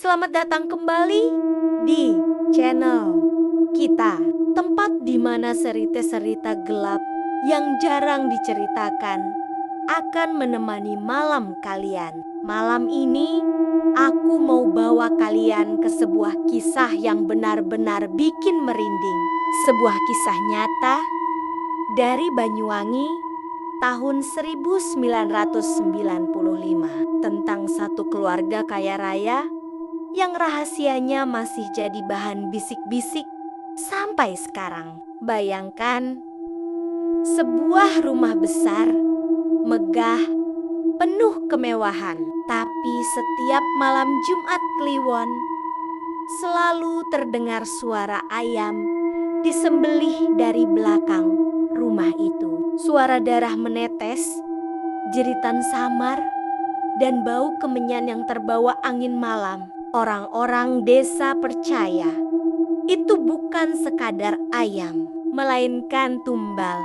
Selamat datang kembali di channel kita, tempat di mana cerita-cerita gelap yang jarang diceritakan akan menemani malam kalian. Malam ini aku mau bawa kalian ke sebuah kisah yang benar-benar bikin merinding. Sebuah kisah nyata dari Banyuwangi tahun 1995 tentang satu keluarga kaya raya yang rahasianya masih jadi bahan bisik-bisik sampai sekarang. Bayangkan sebuah rumah besar, megah, penuh kemewahan, tapi setiap malam Jumat Kliwon selalu terdengar suara ayam disembelih dari belakang rumah itu. Suara darah menetes, jeritan samar, dan bau kemenyan yang terbawa angin malam. Orang-orang desa percaya itu bukan sekadar ayam, melainkan tumbal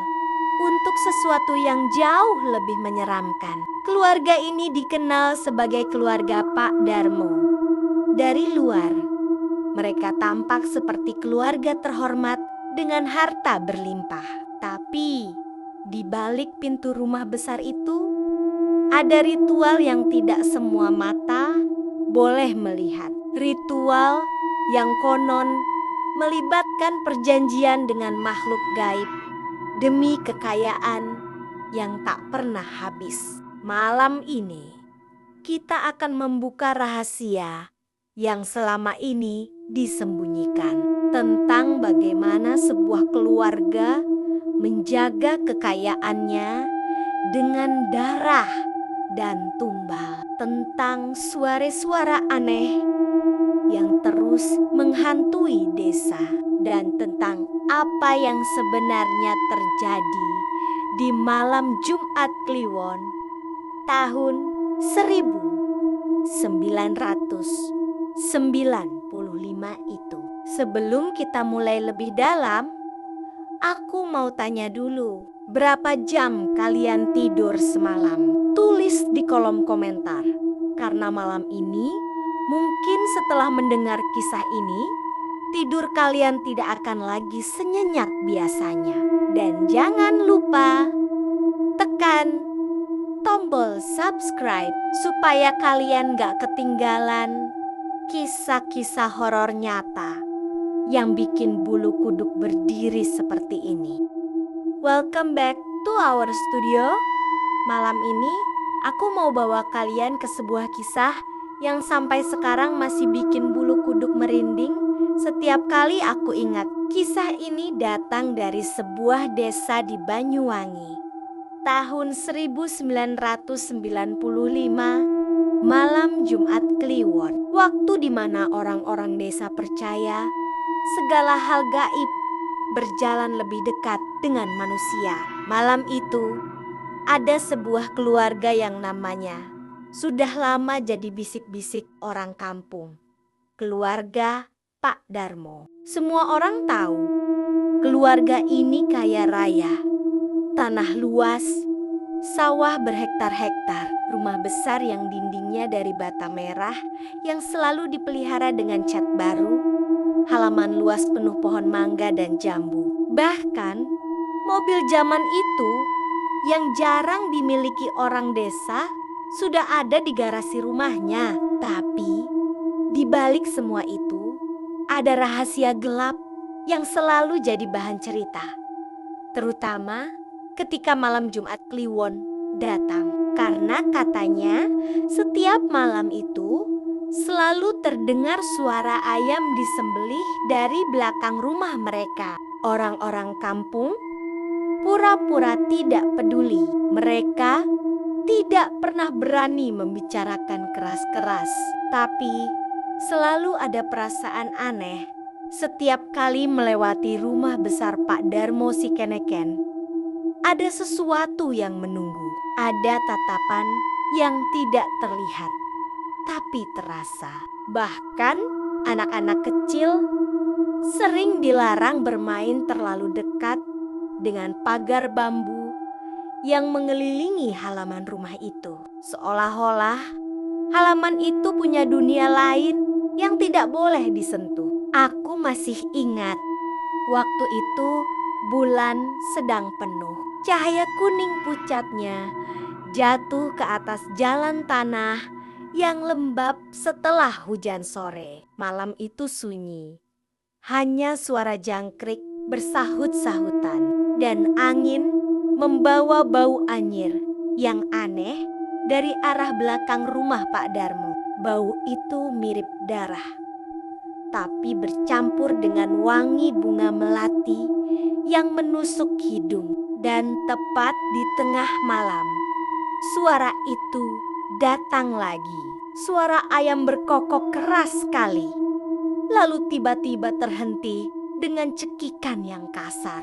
untuk sesuatu yang jauh lebih menyeramkan. Keluarga ini dikenal sebagai keluarga Pak Darmo. Dari luar, mereka tampak seperti keluarga terhormat dengan harta berlimpah. Tapi di balik pintu rumah besar itu ada ritual yang tidak semua mata boleh melihat. Ritual yang konon melibatkan perjanjian dengan makhluk gaib demi kekayaan yang tak pernah habis. Malam ini kita akan membuka rahasia yang selama ini disembunyikan tentang bagaimana sebuah keluarga menjaga kekayaannya dengan darah dan tumbal, tentang suara-suara aneh yang terus menghantui desa, dan tentang apa yang sebenarnya terjadi di malam Jumat Kliwon tahun 1995 itu. Sebelum kita mulai lebih dalam, aku mau tanya dulu, berapa jam kalian tidur semalam? Tulis di kolom komentar, karena malam ini mungkin setelah mendengar kisah ini, tidur kalian tidak akan lagi senyenyak biasanya. Dan jangan lupa tekan tombol subscribe supaya kalian gak ketinggalan kisah-kisah horor nyata yang bikin bulu kuduk berdiri seperti ini. Welcome back to our studio. Malam ini aku mau bawa kalian ke sebuah kisah yang sampai sekarang masih bikin bulu kuduk merinding setiap kali aku ingat. Kisah ini datang dari sebuah desa di Banyuwangi tahun 1995, malam Jumat Kliwon, waktu di mana orang-orang desa percaya segala hal gaib berjalan lebih dekat dengan manusia. Malam itu ada sebuah keluarga yang namanya sudah lama jadi bisik-bisik orang kampung. Keluarga Pak Darmo. Semua orang tahu keluarga ini kaya raya. Tanah luas, sawah berhektar-hektar, rumah besar yang dindingnya dari bata merah yang selalu dipelihara dengan cat baru, halaman luas penuh pohon mangga dan jambu. Bahkan mobil zaman itu yang jarang dimiliki orang desa sudah ada di garasi rumahnya. Tapi di balik semua itu ada rahasia gelap yang selalu jadi bahan cerita, terutama ketika malam Jumat Kliwon datang. Karena katanya setiap malam itu selalu terdengar suara ayam disembelih dari belakang rumah mereka. Orang-orang kampung pura-pura tidak peduli. Mereka tidak pernah berani membicarakan keras-keras, tapi selalu ada perasaan aneh setiap kali melewati rumah besar Pak Darmo si Keneken. Ada sesuatu yang menunggu, ada tatapan yang tidak terlihat tapi terasa. Bahkan anak-anak kecil sering dilarang bermain terlalu dekat dengan pagar bambu yang mengelilingi halaman rumah itu. Seolah-olah halaman itu punya dunia lain yang tidak boleh disentuh. Aku masih ingat, waktu itu bulan sedang penuh. Cahaya kuning pucatnya jatuh ke atas jalan tanah yang lembab setelah hujan sore. Malam itu sunyi. Hanya suara jangkrik bersahut-sahutan dan angin membawa bau anyir yang aneh dari arah belakang rumah Pak Darmo. Bau itu mirip darah, tapi bercampur dengan wangi bunga melati yang menusuk hidung. Dan tepat di tengah malam, suara itu datang lagi. Suara ayam berkokok keras sekali, lalu tiba-tiba terhenti dengan cekikan yang kasar,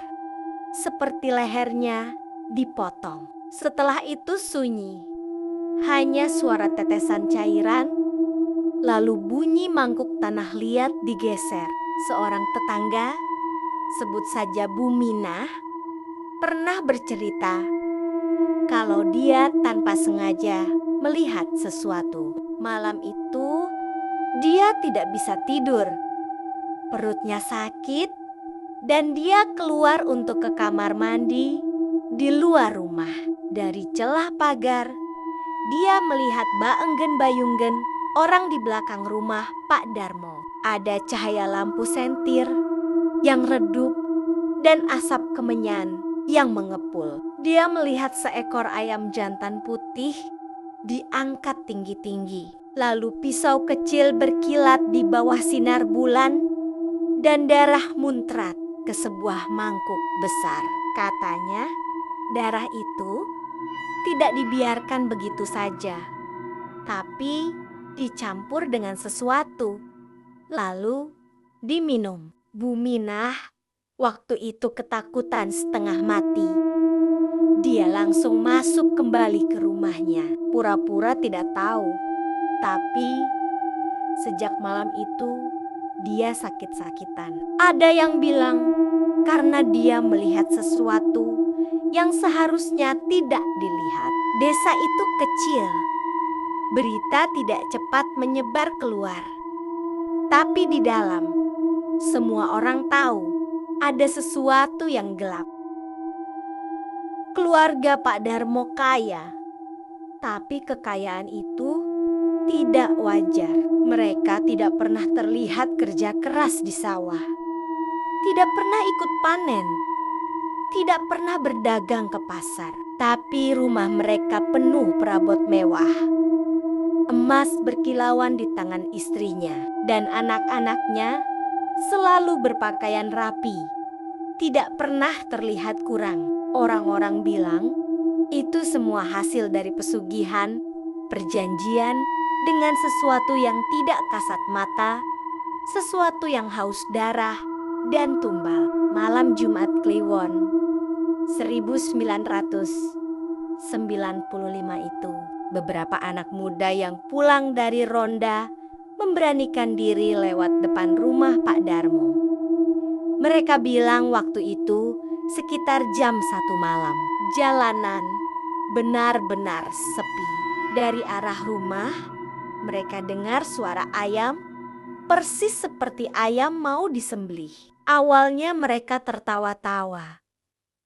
seperti lehernya dipotong. Setelah itu sunyi, hanya suara tetesan cairan, lalu bunyi mangkuk tanah liat digeser. Seorang tetangga, sebut saja Bu Minah, pernah bercerita kalau dia tanpa sengaja melihat sesuatu. Malam itu dia tidak bisa tidur. Perutnya sakit dan dia keluar untuk ke kamar mandi di luar rumah. Dari celah pagar, dia melihat Baenggen Bayunggen, orang di belakang rumah Pak Darmo. Ada cahaya lampu sentir yang redup dan asap kemenyan yang mengepul. Dia melihat seekor ayam jantan putih diangkat tinggi-tinggi. Lalu pisau kecil berkilat di bawah sinar bulan dan darah muncrat ke sebuah mangkuk besar. Katanya, darah itu tidak dibiarkan begitu saja, tapi dicampur dengan sesuatu, lalu diminum. Bu Minah waktu itu ketakutan setengah mati. Dia langsung masuk kembali ke rumahnya, pura-pura tidak tahu. Tapi sejak malam itu dia sakit-sakitan. Ada yang bilang karena dia melihat sesuatu yang seharusnya tidak dilihat. Desa itu kecil. Berita tidak cepat menyebar keluar. Tapi di dalam, semua orang tahu ada sesuatu yang gelap. Keluarga Pak Darmo kaya, tapi kekayaan itu tidak wajar. Mereka tidak pernah terlihat kerja keras di sawah, tidak pernah ikut panen, tidak pernah berdagang ke pasar. Tapi rumah mereka penuh perabot mewah. Emas berkilauan di tangan istrinya, dan anak-anaknya selalu berpakaian rapi, tidak pernah terlihat kurang. Orang-orang bilang itu semua hasil dari pesugihan, perjanjian dengan sesuatu yang tidak kasat mata, sesuatu yang haus darah dan tumbal. Malam Jumat Kliwon 1995 itu, beberapa anak muda yang pulang dari ronda memberanikan diri lewat depan rumah Pak Darmo. Mereka bilang waktu itu sekitar jam 1 malam. Jalanan benar-benar sepi. Dari arah rumah, mereka dengar suara ayam, persis seperti ayam mau disembelih. Awalnya mereka tertawa-tawa,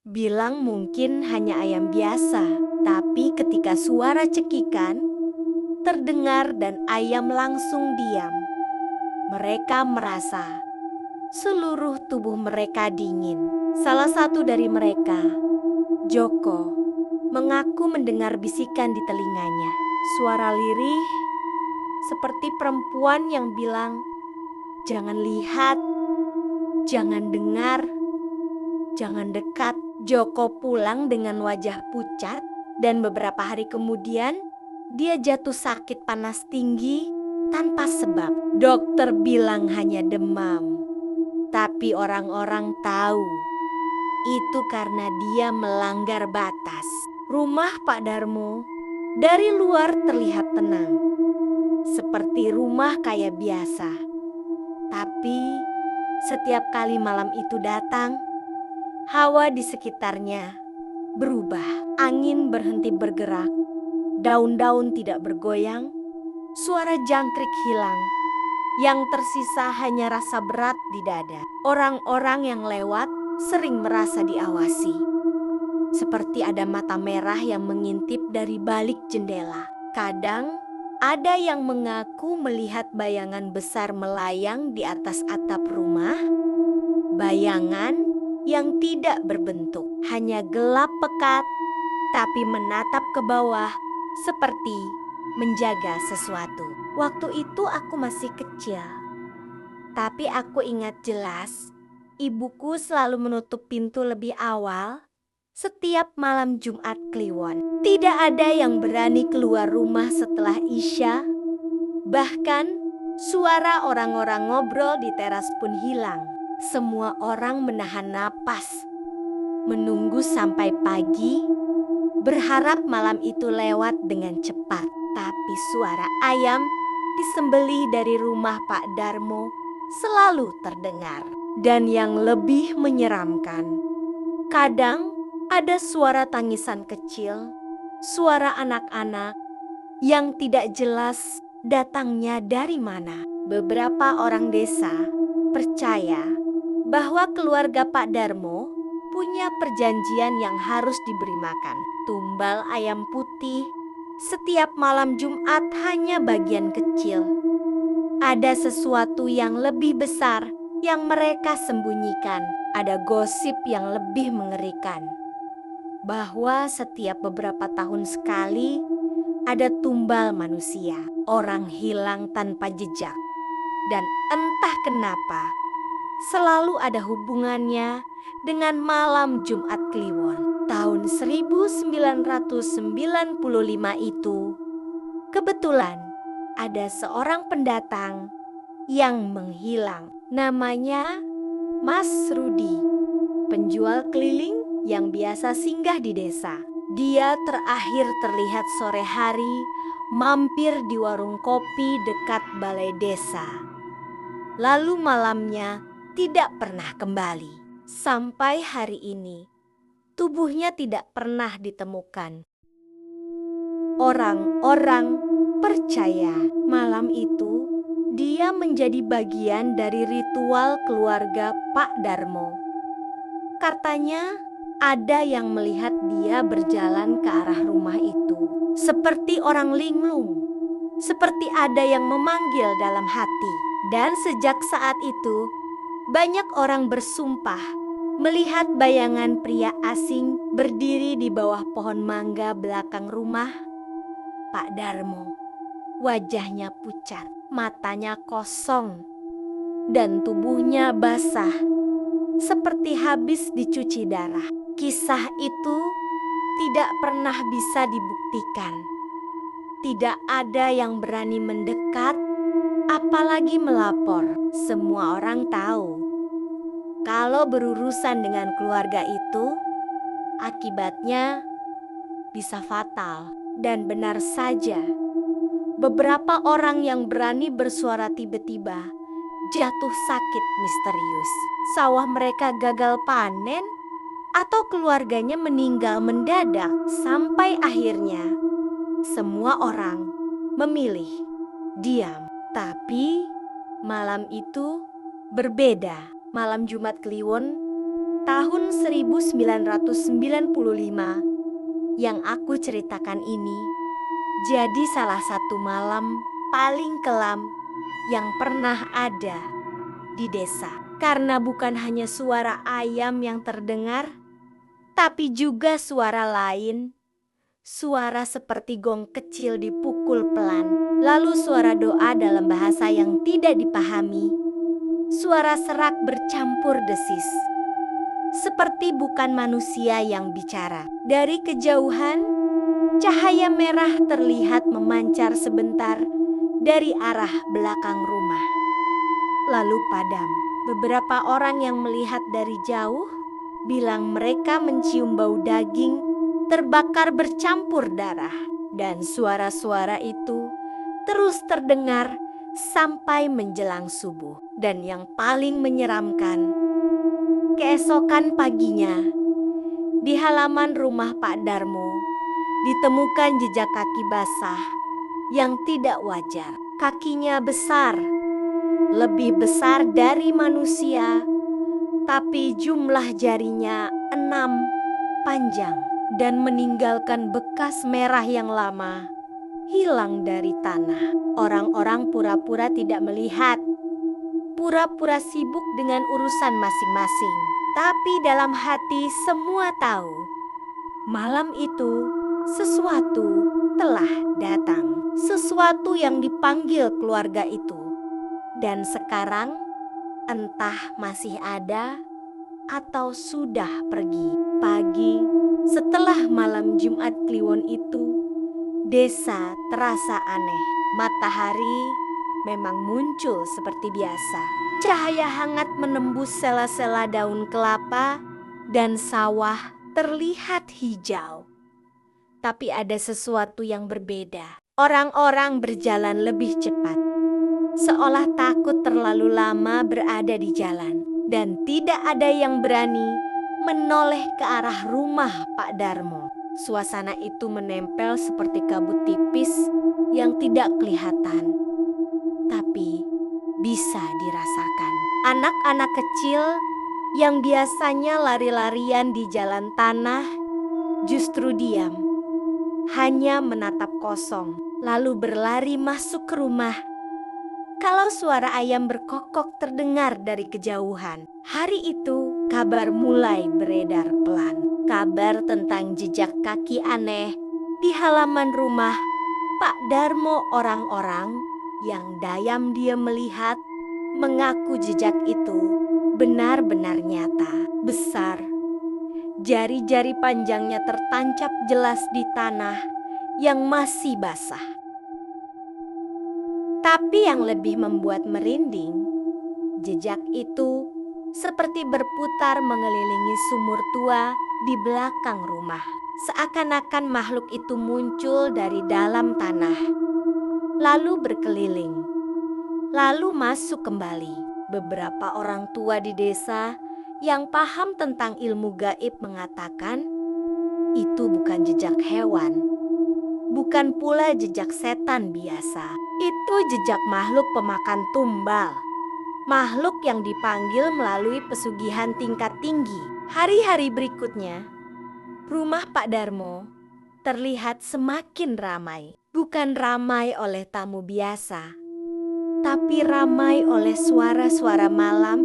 bilang mungkin hanya ayam biasa. Tapi ketika suara cekikan terdengar dan ayam langsung diam, mereka merasa seluruh tubuh mereka dingin. Salah satu dari mereka, Joko, mengaku mendengar bisikan di telinganya. Suara lirih seperti perempuan yang bilang, "Jangan lihat, jangan dengar, jangan dekat." Joko pulang dengan wajah pucat dan beberapa hari kemudian dia jatuh sakit panas tinggi tanpa sebab. Dokter bilang hanya demam, tapi orang-orang tahu itu karena dia melanggar batas. Rumah Pak Darmo dari luar terlihat tenang, seperti rumah kaya biasa. Tapi setiap kali malam itu datang, hawa di sekitarnya berubah. Angin berhenti bergerak, daun-daun tidak bergoyang, suara jangkrik hilang, Yang tersisa hanya rasa berat di dada. Orang-orang yang lewat sering merasa diawasi. Seperti ada mata merah yang mengintip dari balik jendela. Kadang ada yang mengaku melihat bayangan besar melayang di atas atap rumah. Bayangan yang tidak berbentuk, hanya gelap pekat, tapi menatap ke bawah seperti menjaga sesuatu. Waktu itu aku masih kecil, tapi aku ingat jelas ibuku selalu menutup pintu lebih awal setiap malam Jumat Kliwon. Tidak ada yang berani keluar rumah setelah Isya. Bahkan suara orang-orang ngobrol di teras pun hilang. Semua orang menahan napas, menunggu sampai pagi, berharap malam itu lewat dengan cepat. Tapi suara ayam disembelih dari rumah Pak Darmo selalu terdengar. Dan yang lebih menyeramkan, kadang ada suara tangisan kecil, suara anak-anak yang tidak jelas datangnya dari mana. Beberapa orang desa percaya bahwa keluarga Pak Darmo punya perjanjian yang harus diberi makan. Tumbal ayam putih setiap malam Jumat hanya bagian kecil. Ada sesuatu yang lebih besar yang mereka sembunyikan. Ada gosip yang lebih mengerikan, bahwa setiap beberapa tahun sekali ada tumbal manusia. Orang hilang tanpa jejak. Dan entah kenapa selalu ada hubungannya dengan malam Jumat Kliwon. Tahun 1995 itu, kebetulan ada seorang pendatang yang menghilang. Namanya Mas Rudi, penjual keliling yang biasa singgah di desa. Dia terakhir terlihat sore hari mampir di warung kopi dekat balai desa. Lalu malamnya tidak pernah kembali. Sampai hari ini, tubuhnya tidak pernah ditemukan. Orang-orang percaya malam itu dia menjadi bagian dari ritual keluarga Pak Darmo. Katanya ada yang melihat dia berjalan ke arah rumah itu, seperti orang linglung, seperti ada yang memanggil dalam hati. Dan sejak saat itu, banyak orang bersumpah melihat bayangan pria asing berdiri di bawah pohon mangga belakang rumah Pak Darmo. Wajahnya pucat, matanya kosong, dan tubuhnya basah seperti habis dicuci darah. Kisah itu tidak pernah bisa dibuktikan. Tidak ada yang berani mendekat, apalagi melapor. Semua orang tahu kalau berurusan dengan keluarga itu, akibatnya bisa fatal. Dan benar saja, beberapa orang yang berani bersuara tiba-tiba jatuh sakit misterius. Sawah mereka gagal panen atau keluarganya meninggal mendadak. Sampai akhirnya semua orang memilih diam. Tapi malam itu berbeda. Malam Jumat Kliwon tahun 1995 yang aku ceritakan ini jadi salah satu malam paling kelam yang pernah ada di desa. Karena bukan hanya suara ayam yang terdengar, tapi juga suara lain. Suara seperti gong kecil dipukul pelan, lalu suara doa dalam bahasa yang tidak dipahami. Suara serak bercampur desis, seperti bukan manusia yang bicara. Dari kejauhan, cahaya merah terlihat memancar sebentar dari arah belakang rumah, lalu padam. Beberapa orang yang melihat dari jauh bilang mereka mencium bau daging terbakar bercampur darah. Dan suara-suara itu terus terdengar sampai menjelang subuh. Dan yang paling menyeramkan, keesokan paginya di halaman rumah Pak Darmo ditemukan jejak kaki basah yang tidak wajar. Kakinya besar, lebih besar dari manusia, tapi jumlah jarinya 6 panjang dan meninggalkan bekas merah yang lama hilang dari tanah. Orang-orang pura-pura tidak melihat, pura-pura sibuk dengan urusan masing-masing. Tapi dalam hati semua tahu, malam itu sesuatu telah datang. Sesuatu yang dipanggil keluarga itu. Dan sekarang entah masih ada atau sudah pergi. Pagi setelah malam Jumat Kliwon itu, desa terasa aneh. Matahari memang muncul seperti biasa. Cahaya hangat menembus sela-sela daun kelapa dan sawah terlihat hijau. Tapi ada sesuatu yang berbeda. Orang-orang berjalan lebih cepat, seolah takut terlalu lama berada di jalan. Dan tidak ada yang berani menoleh ke arah rumah Pak Darmo. Suasana itu menempel seperti kabut tipis yang tidak kelihatan, tapi bisa dirasakan. Anak-anak kecil yang biasanya lari-larian di jalan tanah justru diam, hanya menatap kosong, lalu berlari masuk ke rumah. Kalau suara ayam berkokok terdengar dari kejauhan. Hari itu kabar mulai beredar pelan. Kabar tentang jejak kaki aneh di halaman rumah Pak Darmo. Orang-orang yang diam melihat mengaku jejak itu benar-benar nyata, besar. Jari-jari panjangnya tertancap jelas di tanah yang masih basah. Tapi yang lebih membuat merinding, jejak itu seperti berputar mengelilingi sumur tua di belakang rumah. Seakan-akan makhluk itu muncul dari dalam tanah, lalu berkeliling, lalu masuk kembali. Beberapa orang tua di desa yang paham tentang ilmu gaib mengatakan itu bukan jejak hewan, bukan pula jejak setan biasa. Itu jejak makhluk pemakan tumbal. Makhluk yang dipanggil melalui pesugihan tingkat tinggi. Hari-hari berikutnya, rumah Pak Darmo terlihat semakin ramai. Bukan ramai oleh tamu biasa, tapi ramai oleh suara-suara malam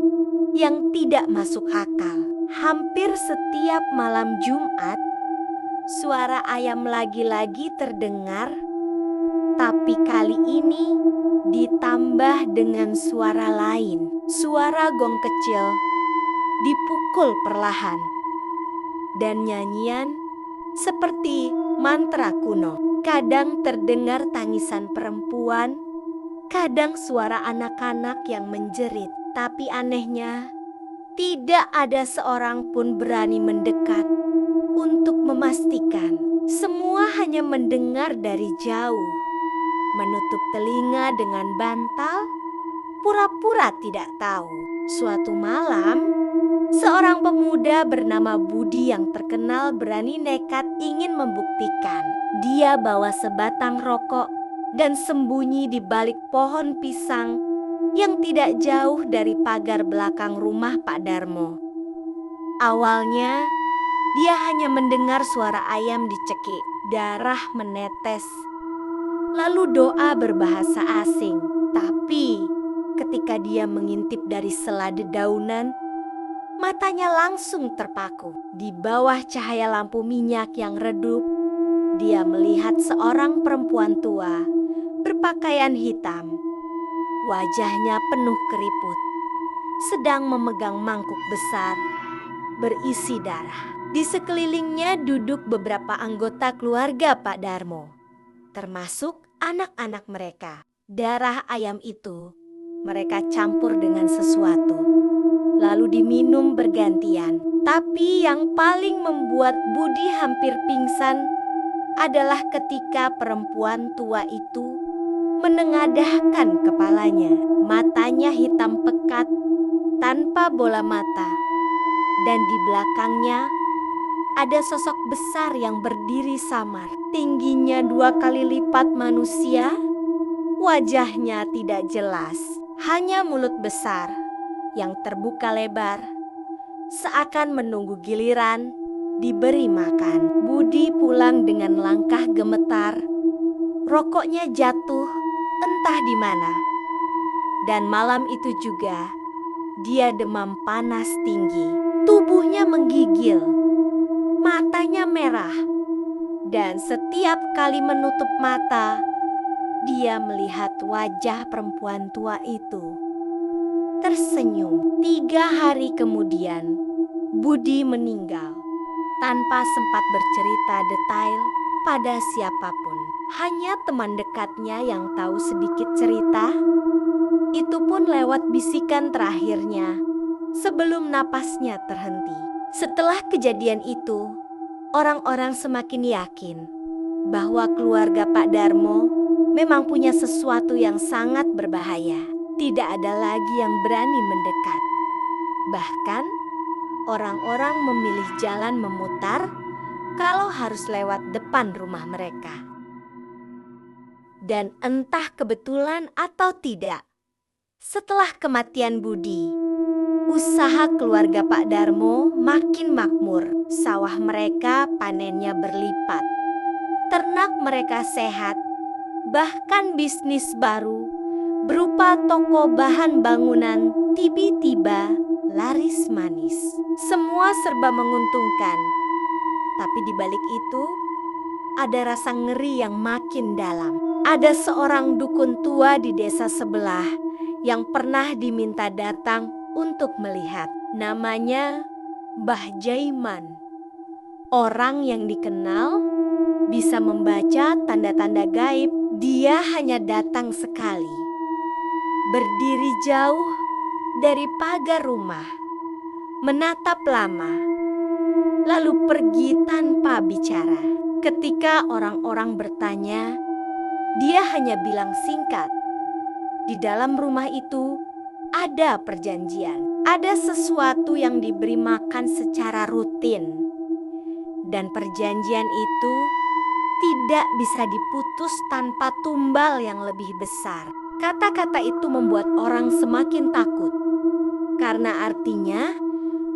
yang tidak masuk akal. Hampir setiap malam Jumat, suara ayam lagi-lagi terdengar, tapi kali ini ditambah dengan suara lain. Suara gong kecil dipukul perlahan, dan nyanyian seperti mantra kuno. Kadang terdengar tangisan perempuan, kadang suara anak-anak yang menjerit. Tapi anehnya, tidak ada seorang pun berani mendekat untuk memastikan. Semua hanya mendengar dari jauh, menutup telinga dengan bantal, pura-pura tidak tahu. Suatu malam, seorang pemuda bernama Budi yang terkenal berani nekat ingin membuktikan. Dia bawa sebatang rokok dan sembunyi di balik pohon pisang yang tidak jauh dari pagar belakang rumah Pak Darmo. Awalnya, dia hanya mendengar suara ayam dicekik, darah menetes, lalu doa berbahasa asing. Tapi ketika dia mengintip dari sela dedaunan, matanya langsung terpaku. Di bawah cahaya lampu minyak yang redup, dia melihat seorang perempuan tua berpakaian hitam. Wajahnya penuh keriput, sedang memegang mangkuk besar berisi darah. Di sekelilingnya duduk beberapa anggota keluarga Pak Darmo, termasuk anak-anak mereka. Darah ayam itu mereka campur dengan sesuatu, lalu diminum bergantian. Tapi yang paling membuat Budi hampir pingsan adalah ketika perempuan tua itu menengadahkan kepalanya. Matanya hitam pekat tanpa bola mata, dan di belakangnya ada sosok besar yang berdiri samar. Tingginya 2 kali lipat manusia, wajahnya tidak jelas, hanya mulut besar yang terbuka lebar, seakan menunggu giliran diberi makan. Budi pulang dengan langkah gemetar. Rokoknya jatuh entah di mana. Dan malam itu juga dia demam panas tinggi. Tubuhnya menggigil, matanya merah, dan setiap kali menutup mata, dia melihat wajah perempuan tua itu tersenyum. 3 hari kemudian, Budi meninggal tanpa sempat bercerita detail pada siapapun. Hanya teman dekatnya yang tahu sedikit cerita. Itu pun lewat bisikan terakhirnya sebelum napasnya terhenti. Setelah kejadian itu, orang-orang semakin yakin bahwa keluarga Pak Darmo memang punya sesuatu yang sangat berbahaya. Tidak ada lagi yang berani mendekat. Bahkan, orang-orang memilih jalan memutar kalau harus lewat depan rumah mereka. Dan entah kebetulan atau tidak, setelah kematian Budi, usaha keluarga Pak Darmo makin makmur. Sawah mereka panennya berlipat. Ternak mereka sehat. Bahkan bisnis baru berupa toko bahan bangunan tiba-tiba laris manis. Semua serba menguntungkan. Tapi di balik itu ada rasa ngeri yang makin dalam. Ada seorang dukun tua di desa sebelah yang pernah diminta datang untuk melihat. Namanya Mbah Jaiman. Orang yang dikenal bisa membaca tanda-tanda gaib. Dia hanya datang sekali, berdiri jauh dari pagar rumah, menatap lama, lalu pergi tanpa bicara. Ketika orang-orang bertanya, dia hanya bilang singkat, di dalam rumah itu ada perjanjian. Ada sesuatu yang diberi makan secara rutin. Dan perjanjian itu tidak bisa diputus tanpa tumbal yang lebih besar. Kata-kata itu membuat orang semakin takut. Karena artinya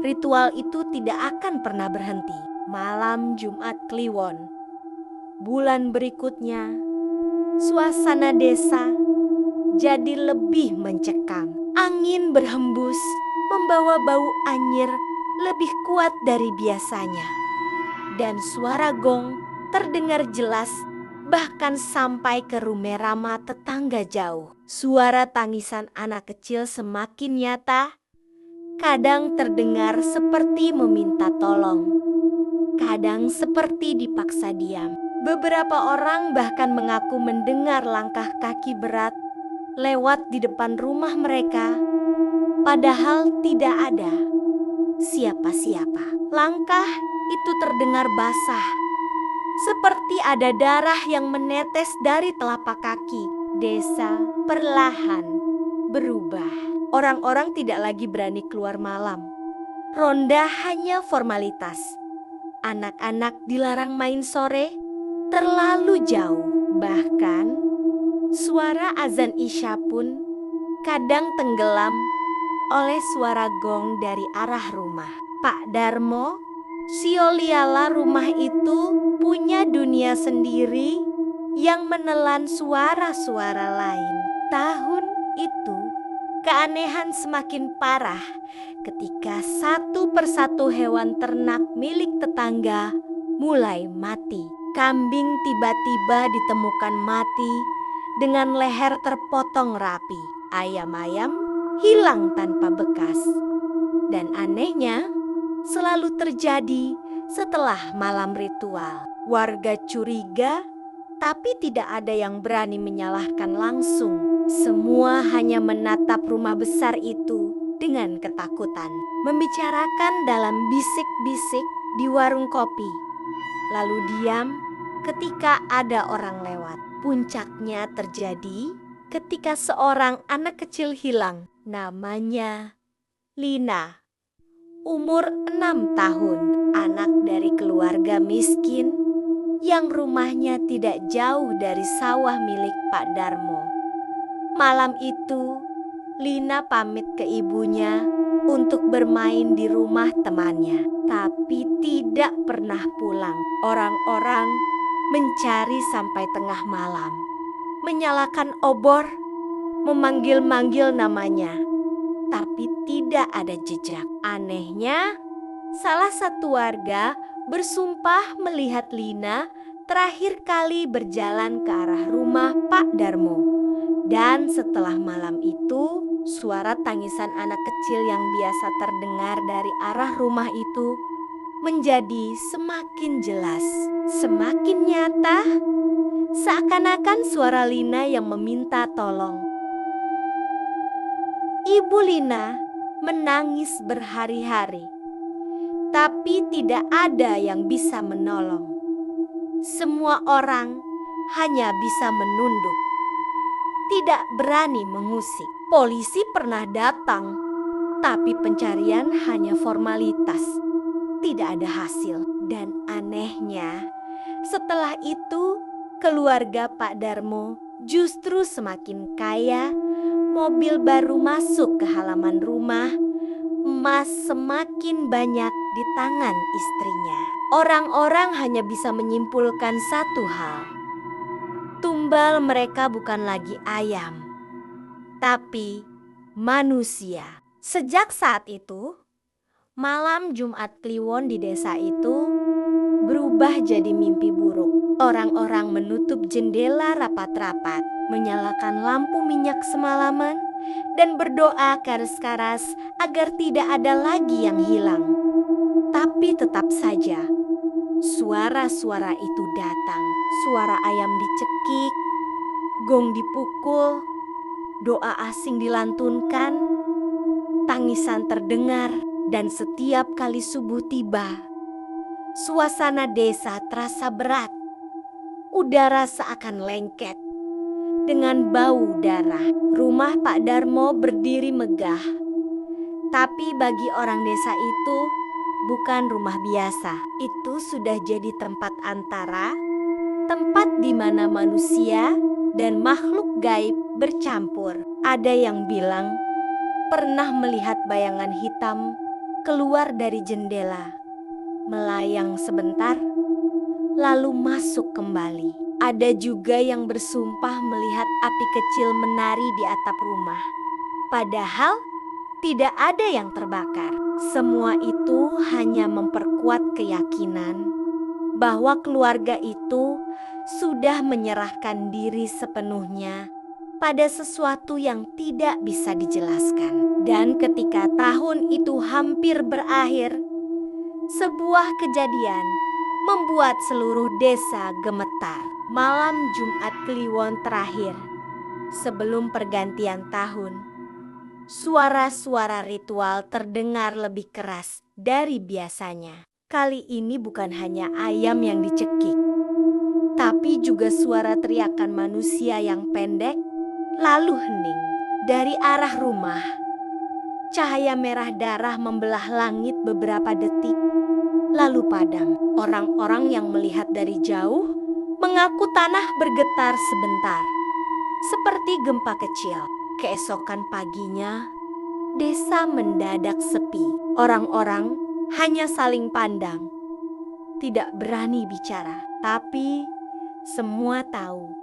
ritual itu tidak akan pernah berhenti. Malam Jumat Kliwon, bulan berikutnya, suasana desa jadi lebih mencekam. Angin berhembus membawa bau anyir lebih kuat dari biasanya. Dan suara gong terdengar jelas bahkan sampai ke rumerama tetangga jauh. Suara tangisan anak kecil semakin nyata. Kadang terdengar seperti meminta tolong. Kadang seperti dipaksa diam. Beberapa orang bahkan mengaku mendengar langkah kaki berat lewat di depan rumah mereka, padahal tidak ada siapa-siapa. Langkah itu terdengar basah, seperti ada darah yang menetes dari telapak kaki. Desa perlahan berubah. Orang-orang tidak lagi berani keluar malam. Ronda hanya formalitas. Anak-anak dilarang main sore terlalu jauh. Bahkan suara azan Isya pun kadang tenggelam oleh suara gong dari arah rumah. Pak Darmo, sioliala rumah itu punya dunia sendiri yang menelan suara-suara lain. Tahun itu keanehan semakin parah ketika satu persatu hewan ternak milik tetangga mulai mati. Kambing tiba-tiba ditemukan mati dengan leher terpotong rapi. Ayam-ayam hilang tanpa bekas. Dan anehnya selalu terjadi setelah malam ritual. Warga curiga, tapi tidak ada yang berani menyalahkan langsung. Semua hanya menatap rumah besar itu dengan ketakutan. Membicarakan dalam bisik-bisik di warung kopi. Lalu diam ketika ada orang lewat. Puncaknya terjadi ketika seorang anak kecil hilang. Namanya Lina. Umur 6 tahun. Anak dari keluarga miskin yang rumahnya tidak jauh dari sawah milik Pak Darmo. Malam itu, Lina pamit ke ibunya untuk bermain di rumah temannya, tapi tidak pernah pulang. Orang-orang mencari sampai tengah malam, menyalakan obor, memanggil-manggil namanya, tapi tidak ada jejak. Anehnya, salah satu warga bersumpah melihat Lina terakhir kali berjalan ke arah rumah Pak Darmo. Dan setelah malam itu, suara tangisan anak kecil yang biasa terdengar dari arah rumah itu menjadi semakin jelas, semakin nyata, seakan-akan suara Lina yang meminta tolong. Ibu Lina menangis berhari-hari, tapi tidak ada yang bisa menolong. Semua orang hanya bisa menunduk, tidak berani mengusik. Polisi pernah datang, tapi pencarian hanya formalitas. Tidak ada hasil. Dan anehnya, setelah itu keluarga Pak Darmo justru semakin kaya. Mobil baru masuk ke halaman rumah, emas semakin banyak di tangan istrinya. Orang-orang hanya bisa menyimpulkan satu hal. Tumbal mereka bukan lagi ayam, tapi manusia. Sejak saat itu, malam Jumat Kliwon di desa itu berubah jadi mimpi buruk. Orang-orang menutup jendela rapat-rapat, menyalakan lampu minyak semalaman, dan berdoa keras-keras agar tidak ada lagi yang hilang. Tapi tetap saja, suara-suara itu datang. Suara ayam dicekik, gong dipukul, doa asing dilantunkan, tangisan terdengar, dan setiap kali subuh tiba, suasana desa terasa berat. Udara seakan lengket dengan bau darah. Rumah Pak Darmo berdiri megah, tapi bagi orang desa itu bukan rumah biasa. Itu sudah jadi tempat antara, tempat di mana manusia dan makhluk gaib bercampur. Ada yang bilang pernah melihat bayangan hitam keluar dari jendela, melayang sebentar, lalu masuk kembali. Ada juga yang bersumpah melihat api kecil menari di atap rumah. Padahal tidak ada yang terbakar. Semua itu hanya memperkuat keyakinan bahwa keluarga itu sudah menyerahkan diri sepenuhnya pada sesuatu yang tidak bisa dijelaskan. Dan ketika tahun itu hampir berakhir, sebuah kejadian membuat seluruh desa gemetar. Malam Jumat Kliwon terakhir sebelum pergantian tahun, suara-suara ritual terdengar lebih keras dari biasanya. Kali ini bukan hanya ayam yang dicekik, tapi juga suara teriakan manusia yang pendek lalu hening. Dari arah rumah, cahaya merah darah membelah langit beberapa detik, lalu padam. Orang-orang yang melihat dari jauh mengaku tanah bergetar sebentar, seperti gempa kecil. Keesokan paginya, desa mendadak sepi. Orang-orang hanya saling pandang, tidak berani bicara. Tapi semua tahu,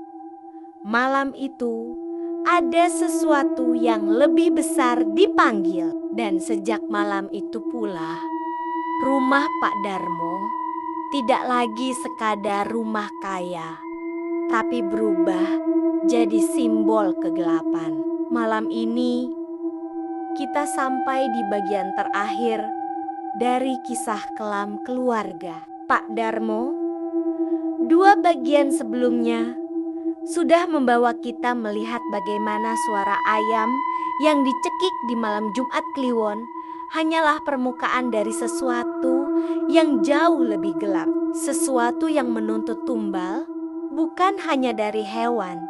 malam itu ada sesuatu yang lebih besar dipanggil. Dan sejak malam itu pula, rumah Pak Darmo tidak lagi sekadar rumah kaya, tapi berubah jadi simbol kegelapan. Malam ini kita sampai di bagian terakhir dari kisah kelam keluarga Pak Darmo. Dua bagian sebelumnya sudah membawa kita melihat bagaimana suara ayam yang dicekik di malam Jumat Kliwon hanyalah permukaan dari sesuatu yang jauh lebih gelap. Sesuatu yang menuntut tumbal bukan hanya dari hewan,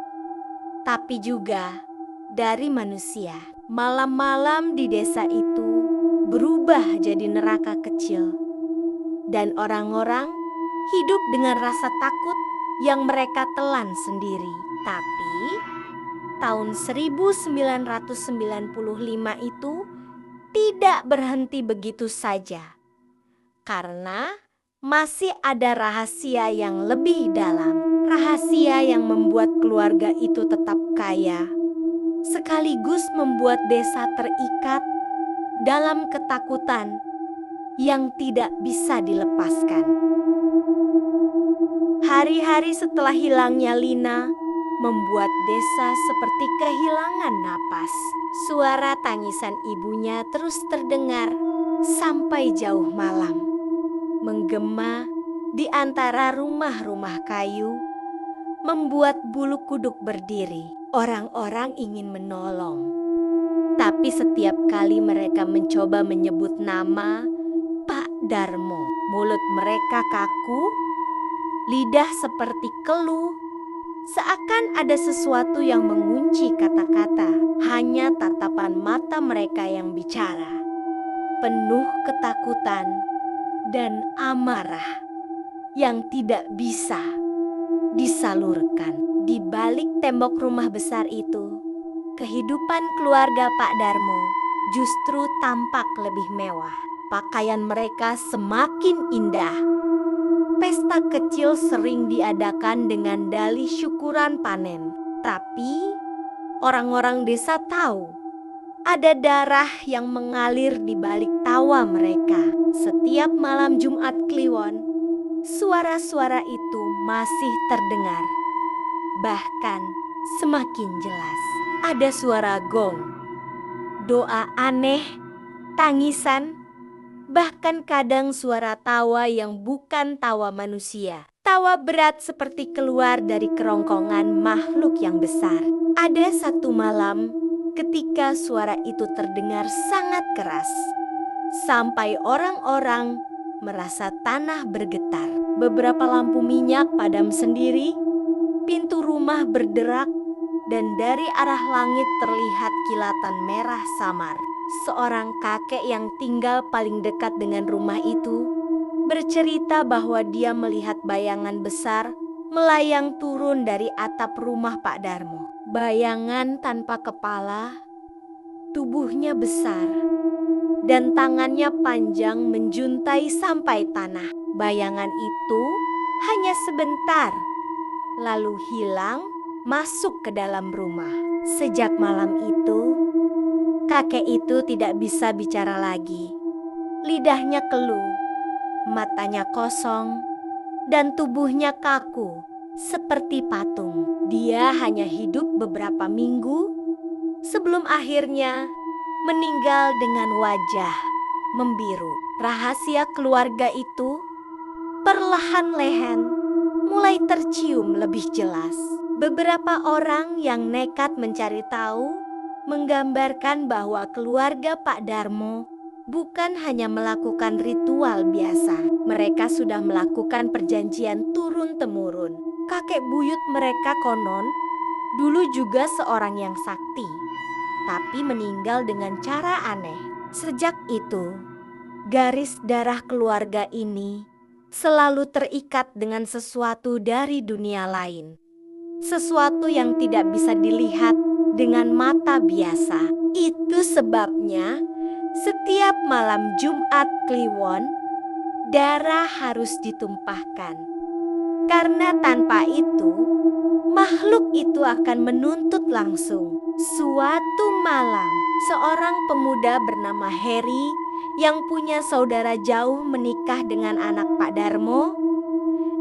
tapi juga dari manusia. Malam-malam di desa itu berubah jadi neraka kecil, dan orang-orang hidup dengan rasa takut yang mereka telan sendiri. Tapi tahun 1995 itu tidak berhenti begitu saja, karena masih ada rahasia yang lebih dalam. Rahasia yang membuat keluarga itu tetap kaya, sekaligus membuat desa terikat dalam ketakutan yang tidak bisa dilepaskan. Hari-hari setelah hilangnya Lina membuat desa seperti kehilangan napas. Suara tangisan ibunya terus terdengar sampai jauh malam, menggema di antara rumah-rumah kayu, membuat bulu kuduk berdiri. Orang-orang ingin menolong, tapi setiap kali mereka mencoba menyebut nama Pak Darmo, mulut mereka kaku, lidah seperti keluh, seakan ada sesuatu yang mengunci kata-kata. Hanya tatapan mata mereka yang bicara, penuh ketakutan dan amarah yang tidak bisa disalurkan. Di balik tembok rumah besar itu, kehidupan keluarga Pak Darmo justru tampak lebih mewah. Pakaian mereka semakin indah. Pesta kecil sering diadakan dengan dalih syukuran panen. Tapi orang-orang desa tahu ada darah yang mengalir di balik tawa mereka. Setiap malam Jumat Kliwon, suara-suara itu masih terdengar. Bahkan semakin jelas. Ada suara gong, doa aneh, tangisan, bahkan kadang suara tawa yang bukan tawa manusia. Tawa berat seperti keluar dari kerongkongan makhluk yang besar. Ada satu malam ketika suara itu terdengar sangat keras, sampai orang-orang merasa tanah bergetar. Beberapa lampu minyak padam sendiri, pintu rumah berderak, dan dari arah langit terlihat kilatan merah samar. Seorang kakek yang tinggal paling dekat dengan rumah itu bercerita bahwa dia melihat bayangan besar melayang turun dari atap rumah Pak Darmo. Bayangan tanpa kepala, tubuhnya besar, dan tangannya panjang menjuntai sampai tanah. Bayangan itu hanya sebentar, lalu hilang masuk ke dalam rumah. Sejak malam itu, kakek itu tidak bisa bicara lagi. Lidahnya keluh, matanya kosong, dan tubuhnya kaku seperti patung. Dia hanya hidup beberapa minggu sebelum akhirnya meninggal dengan wajah membiru. Rahasia keluarga itu perlahan-lahan mulai tercium lebih jelas. Beberapa orang yang nekat mencari tahu menggambarkan bahwa keluarga Pak Darmo bukan hanya melakukan ritual biasa. Mereka sudah melakukan perjanjian turun-temurun. Kakek buyut mereka konon dulu juga seorang yang sakti, tapi meninggal dengan cara aneh. Sejak itu, garis darah keluarga ini selalu terikat dengan sesuatu dari dunia lain. Sesuatu yang tidak bisa dilihat dengan mata biasa. Itu sebabnya setiap malam Jumat Kliwon, darah harus ditumpahkan. Karena tanpa itu, makhluk itu akan menuntut langsung. Suatu malam, seorang pemuda bernama Heri yang punya saudara jauh menikah dengan anak Pak Darmo,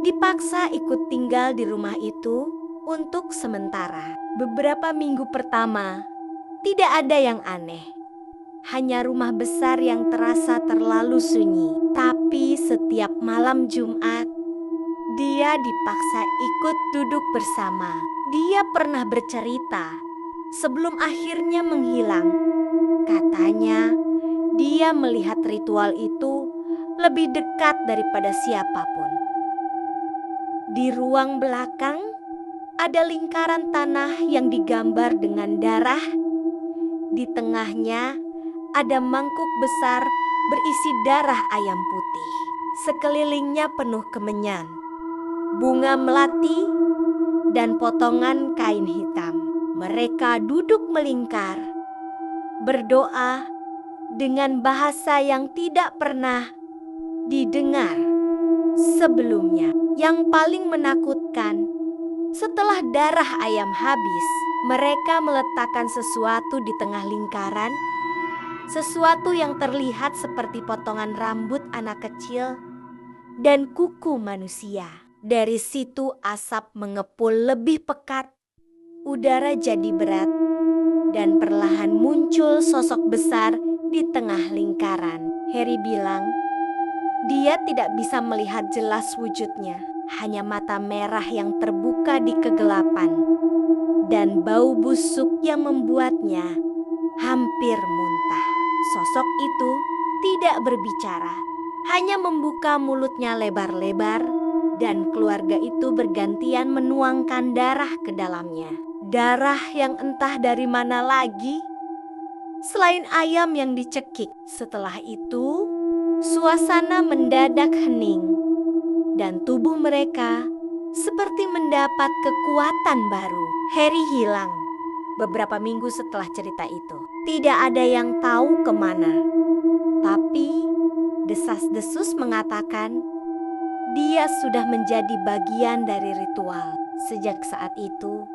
dipaksa ikut tinggal di rumah itu untuk sementara. Beberapa minggu pertama, tidak ada yang aneh. Hanya rumah besar yang terasa terlalu sunyi. Tapi setiap malam Jumat, dia dipaksa ikut duduk bersama. Dia pernah bercerita sebelum akhirnya menghilang. Katanya, dia melihat ritual itu lebih dekat daripada siapapun. Di ruang belakang, ada lingkaran tanah yang digambar dengan darah. Di tengahnya ada mangkuk besar berisi darah ayam putih. Sekelilingnya penuh kemenyan, bunga melati, dan potongan kain hitam. Mereka duduk melingkar, berdoa dengan bahasa yang tidak pernah didengar sebelumnya. Yang paling menakutkan, setelah darah ayam habis, mereka meletakkan sesuatu di tengah lingkaran, sesuatu yang terlihat seperti potongan rambut anak kecil dan kuku manusia. Dari situ asap mengepul lebih pekat, udara jadi berat, dan perlahan muncul sosok besar di tengah lingkaran. Harry bilang, dia tidak bisa melihat jelas wujudnya, hanya mata merah yang terbuka di kegelapan, dan bau busuk yang membuatnya hampir muntah. Sosok itu tidak berbicara, hanya membuka mulutnya lebar-lebar, dan keluarga itu bergantian menuangkan darah ke dalamnya. Darah yang entah dari mana lagi, selain ayam yang dicekik. Setelah itu, suasana mendadak hening, dan tubuh mereka seperti mendapat kekuatan baru. Harry hilang beberapa minggu setelah cerita itu. Tidak ada yang tahu kemana, tapi desas-desus mengatakan dia sudah menjadi bagian dari ritual. Sejak saat itu,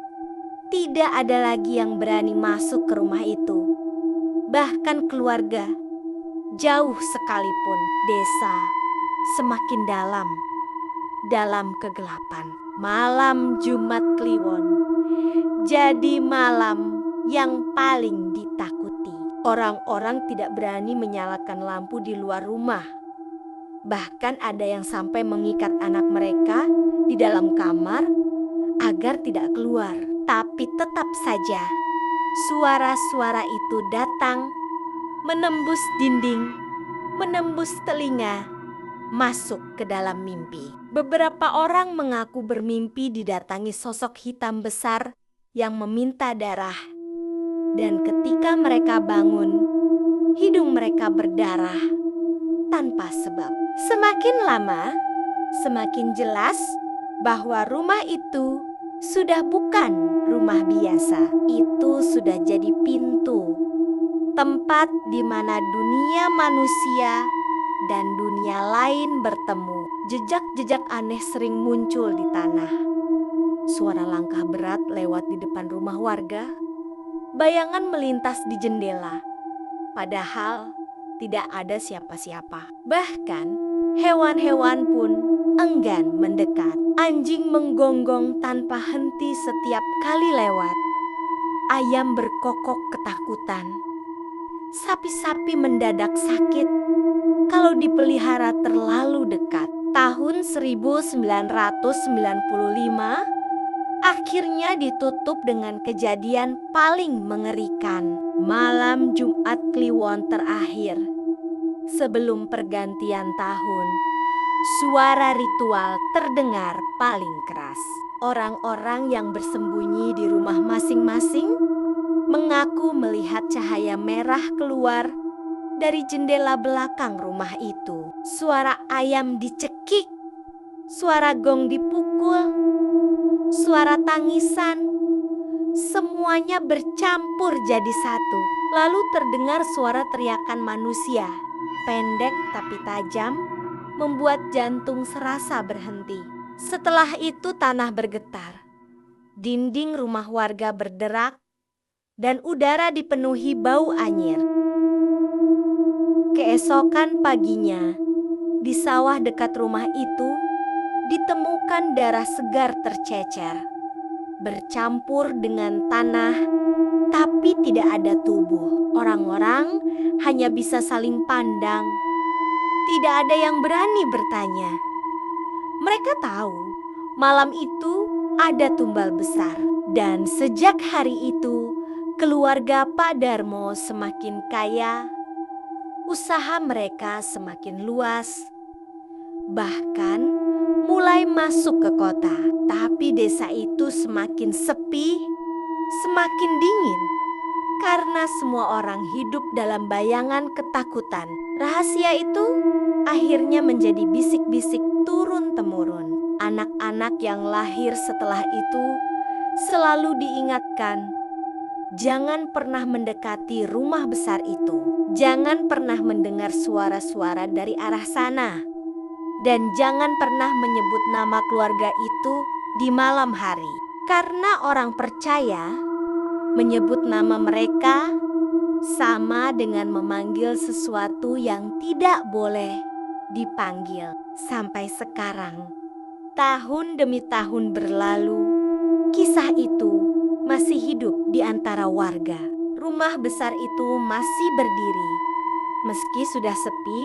tidak ada lagi yang berani masuk ke rumah itu. Bahkan keluarga, jauh sekalipun, desa semakin dalam kegelapan. Malam Jumat Kliwon jadi malam yang paling ditakuti. Orang-orang tidak berani menyalakan lampu di luar rumah. Bahkan ada yang sampai mengikat anak mereka di dalam kamar agar tidak keluar. Tapi tetap saja suara-suara itu datang, menembus dinding, menembus telinga, masuk ke dalam mimpi. Beberapa orang mengaku bermimpi didatangi sosok hitam besar yang meminta darah. Dan ketika mereka bangun, hidung mereka berdarah tanpa sebab. Semakin lama, semakin jelas bahwa rumah itu sudah bukan rumah biasa. Itu sudah jadi pintu, tempat di mana dunia manusia dan dunia lain bertemu. Jejak-jejak aneh sering muncul di tanah. Suara langkah berat lewat di depan rumah warga. Bayangan melintas di jendela, padahal tidak ada siapa-siapa. Bahkan hewan-hewan pun enggan mendekat. Anjing menggonggong tanpa henti setiap kali lewat. Ayam berkokok ketakutan. Sapi-sapi mendadak sakit kalau dipelihara terlalu dekat. Tahun 1995 akhirnya ditutup dengan kejadian paling mengerikan. Malam Jumat Kliwon terakhir sebelum pergantian tahun, suara ritual terdengar paling keras. Orang-orang yang bersembunyi di rumah masing-masing mengaku melihat cahaya merah keluar dari jendela belakang rumah itu. Suara ayam dicekik, suara gong dipukul, suara tangisan, semuanya bercampur jadi satu. Lalu terdengar suara teriakan manusia, pendek tapi tajam, membuat jantung serasa berhenti. Setelah itu tanah bergetar, dinding rumah warga berderak, dan udara dipenuhi bau anyir. Keesokan paginya, di sawah dekat rumah itu ditemukan darah segar tercecer, bercampur dengan tanah, tapi tidak ada tubuh. Orang-orang hanya bisa saling pandang. Tidak ada yang berani bertanya. Mereka tahu malam itu ada tumbal besar. Dan sejak hari itu, keluarga Pak Darmo semakin kaya. Usaha mereka semakin luas. Bahkan mulai masuk ke kota. Tapi desa itu semakin sepi, semakin dingin. Karena semua orang hidup dalam bayangan ketakutan. Rahasia itu akhirnya menjadi bisik-bisik turun-temurun. Anak-anak yang lahir setelah itu selalu diingatkan Jangan pernah mendekati rumah besar itu. Jangan pernah mendengar suara-suara dari arah sana. Dan jangan pernah menyebut nama keluarga itu di malam hari. Karena orang percaya menyebut nama mereka sama dengan memanggil sesuatu yang tidak boleh dipanggil. Sampai sekarang, tahun demi tahun berlalu, kisah itu masih hidup di antara warga. Rumah besar itu masih berdiri, meski sudah sepi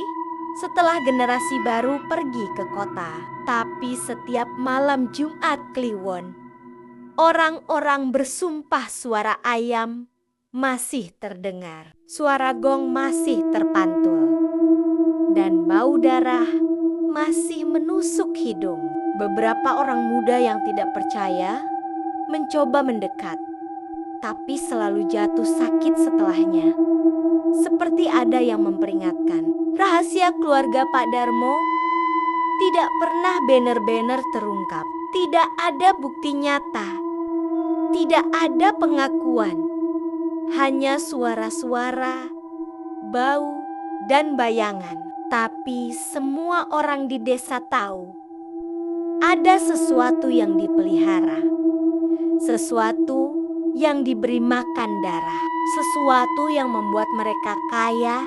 setelah generasi baru pergi ke kota. Tapi setiap malam Jumat Kliwon, orang-orang bersumpah suara ayam masih terdengar. Suara gong masih terpantul. Dan bau darah masih menusuk hidung. Beberapa orang muda yang tidak percaya mencoba mendekat, tapi selalu jatuh sakit setelahnya. Seperti ada yang memperingatkan, rahasia keluarga Pak Darmo tidak pernah benar-benar terungkap. Tidak ada bukti nyata, tidak ada pengakuan, hanya suara-suara, bau, dan bayangan. Tapi semua orang di desa tahu ada sesuatu yang dipelihara, sesuatu yang diberi makan darah, sesuatu yang membuat mereka kaya,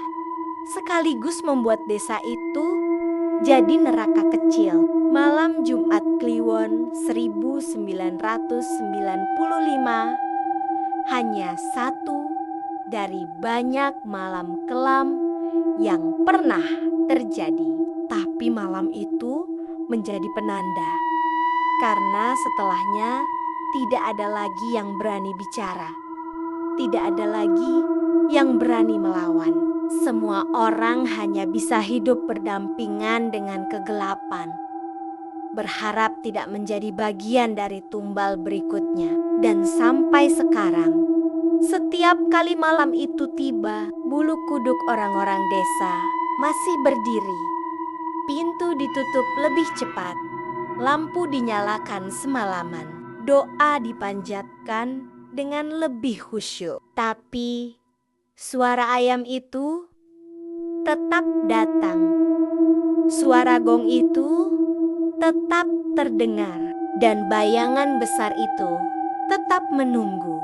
sekaligus membuat desa itu jadi neraka kecil. Malam Jumat Kliwon 1995 hanya satu dari banyak malam kelam yang pernah terjadi. Tapi malam itu menjadi penanda, karena setelahnya tidak ada lagi yang berani bicara, tidak ada lagi yang berani melawan. Semua orang hanya bisa hidup berdampingan dengan kegelapan, berharap tidak menjadi bagian dari tumbal berikutnya. Dan sampai sekarang, setiap kali malam itu tiba, bulu kuduk orang-orang desa masih berdiri. Pintu ditutup lebih cepat, lampu dinyalakan semalaman, doa dipanjatkan dengan lebih khusyuk. Tapi suara ayam itu tetap datang. Suara gong itu tetap terdengar, dan bayangan besar itu tetap menunggu,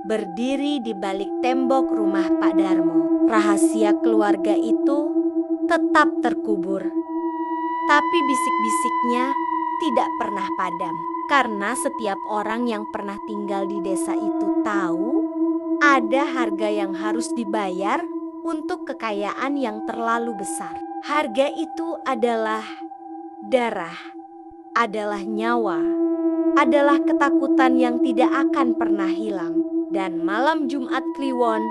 berdiri di balik tembok rumah Pak Darmo. Rahasia keluarga itu tetap terkubur, tapi bisik-bisiknya tidak pernah padam. Karena setiap orang yang pernah tinggal di desa itu tahu ada harga yang harus dibayar untuk kekayaan yang terlalu besar. Harga itu adalah darah, adalah nyawa, adalah ketakutan yang tidak akan pernah hilang. Dan malam Jumat Kliwon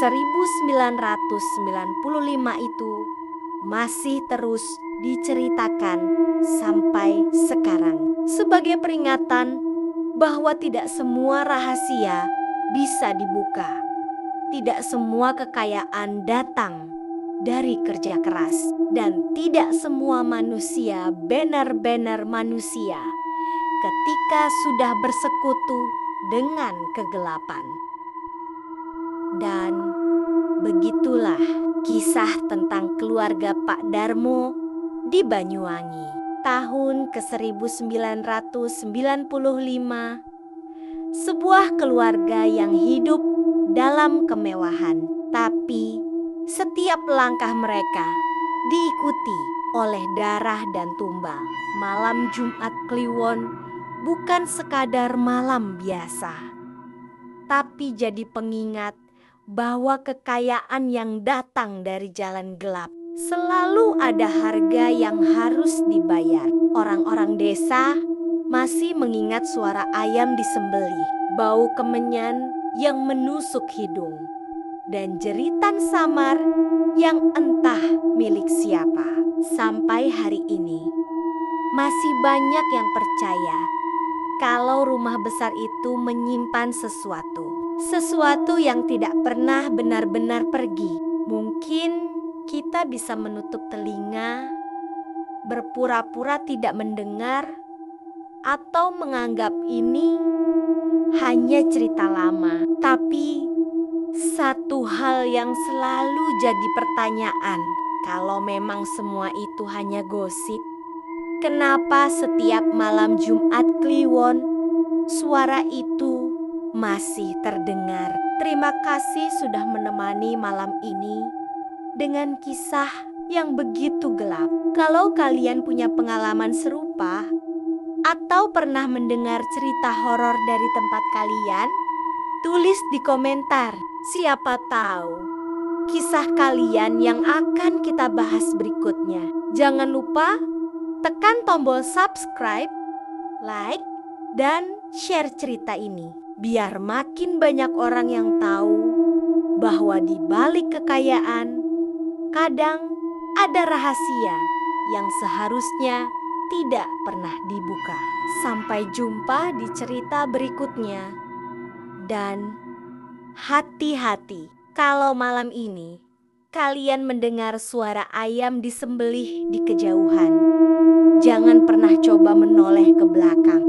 1995 itu masih terus diceritakan sampai sekarang, sebagai peringatan bahwa tidak semua rahasia bisa dibuka. Tidak semua kekayaan datang dari kerja keras, dan tidak semua manusia benar-benar manusia ketika sudah bersekutu dengan kegelapan. Dan begitulah kisah tentang keluarga Pak Darmo di Banyuwangi. Tahun ke-1995, sebuah keluarga yang hidup dalam kemewahan, tapi setiap langkah mereka diikuti oleh darah dan tumbal. Malam Jumat Kliwon bukan sekadar malam biasa, tapi jadi pengingat bahwa kekayaan yang datang dari jalan gelap selalu ada harga yang harus dibayar. Orang-orang desa masih mengingat suara ayam disembelih, bau kemenyan yang menusuk hidung, dan jeritan samar yang entah milik siapa. Sampai hari ini masih banyak yang percaya kalau rumah besar itu menyimpan sesuatu yang tidak pernah benar-benar pergi. Mungkin kita bisa menutup telinga, berpura-pura tidak mendengar, atau menganggap ini hanya cerita lama. Tapi satu hal yang selalu jadi pertanyaan, kalau memang semua itu hanya gosip, kenapa setiap malam Jumat Kliwon suara itu masih terdengar? Terima kasih sudah menemani malam ini dengan kisah yang begitu gelap. Kalau kalian punya pengalaman serupa atau pernah mendengar cerita horor dari tempat kalian, tulis di komentar. Siapa tahu kisah kalian yang akan kita bahas berikutnya. Jangan lupa tekan tombol subscribe, like, dan share cerita ini, biar makin banyak orang yang tahu bahwa di balik kekayaan kadang ada rahasia yang seharusnya tidak pernah dibuka. Sampai jumpa di cerita berikutnya. Dan hati-hati kalau malam ini kalian mendengar suara ayam disembelih di kejauhan. Jangan pernah coba menoleh ke belakang.